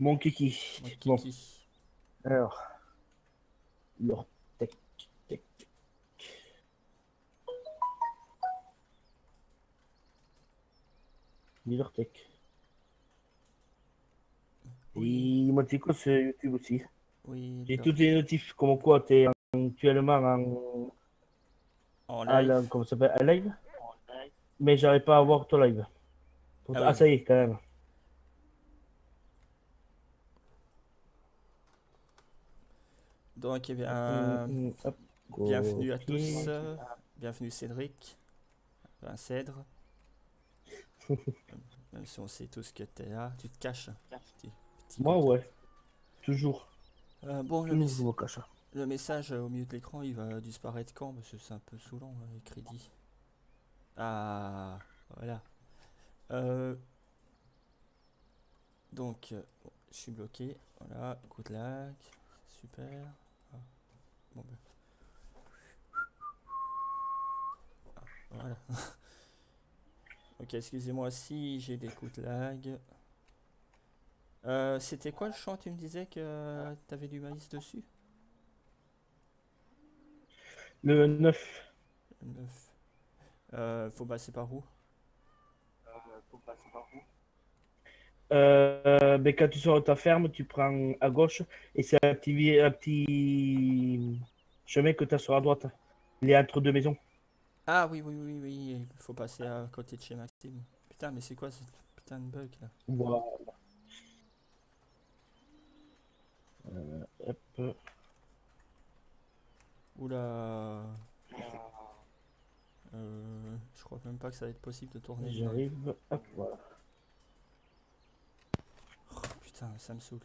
Mon kiki. Mon Bon, kiki. alors. Leur tech, tech. Leur tech. Oui, Et moi, tu sais quoi, c'est YouTube aussi. oui, J'ai leur toutes les notifs, comme quoi tu es actuellement en live. comment ça s'appelle, à live, mais j'arrive pas à voir ton live. Ah Ah, oui. ça y est, quand même. Donc, eh Hum, bien, hop, bienvenue à tous. copier. Bienvenue Cédric. Ben, Cèdre. Même si on sait tous que t'es là, tu te caches. Petit Moi, coquin. ouais, toujours. Bon, Toujours, je me cache. le message au milieu de l'écran, il va disparaître quand? Parce que c'est un peu saoulant, les crédits. Ah, voilà. Euh, donc, bon, je suis bloqué. Voilà, coup de lag. Super. Ah, bon, ben, voilà. Ok, excusez-moi si j'ai des coups de lag. C'était quoi le champ? Tu me disais que t'avais du maïs dessus? Le 9. Le 9. Faut passer par où? Ben, quand tu sors de ta ferme, tu prends à gauche et c'est un petit chemin que tu as sur la droite. Il est entre deux maisons. Ah oui, oui, oui, oui, il faut passer à côté de chez Maxime. Putain, mais c'est quoi ce putain de bug là? Voilà. Hop, Oula. Je crois même pas que ça va être possible de tourner le live. j'arrive. Hop, voilà. Oh, putain, ça me saoule.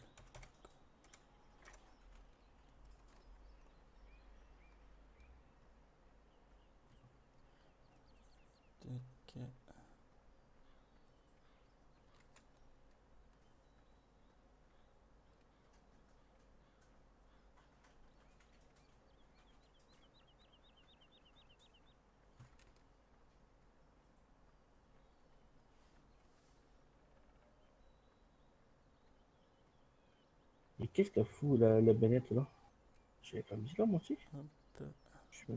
Ok. Et qu'est-ce qu'elle fout la banette là? J'ai pas mis là moi aussi. Hop. Je sais pas.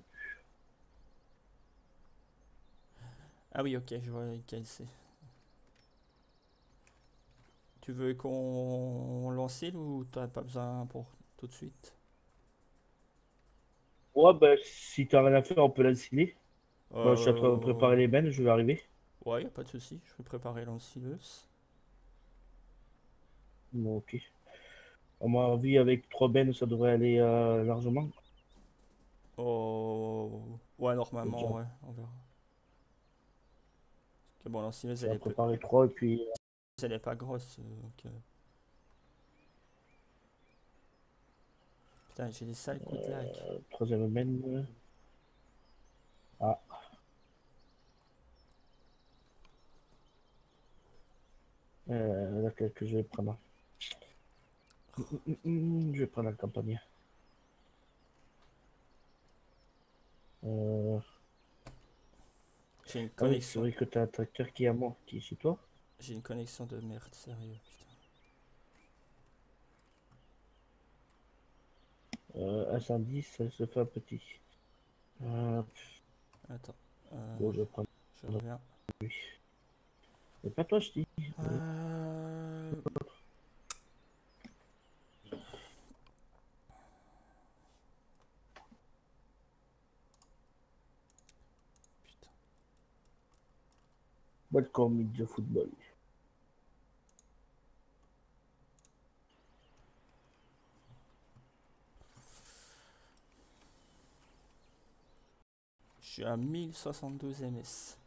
Ah oui, ok, je vois lequel c'est. Tu veux qu'on lance il ou t'as pas besoin pour tout de suite? Ouais, ben si t'as rien à faire, on peut la signer. Moi, je suis en train de Euh... préparer les bennes, je vais arriver. Ouais, y a pas de souci, je vais préparer l'ancileuse. Bon, ok. À mon avis, avec trois bennes, ça devrait aller largement. Oh... Ouais, J'ai déjà, normalement, ouais, on verra. Ok, bon, l'ancileuse, déjà préparé trois et puis elle est pas grosse, donc... Putain, j'ai des sales coups de lag. troisième benne. Ah, laquelle que je vais prendre? Je vais prendre la campagne. Euh, J'ai une Ah oui, c'est connexion... vrai que t'as un tracteur qui est à moi, qui est chez toi. J'ai une connexion de merde, sérieux, putain. Incendie, ça se fait un petit. Euh, Attends, bon, je vais prendre je reviens. lui. C'est pas toi, je dis. Euh... Putain. Welcome in the football. Je suis à 1072 ms.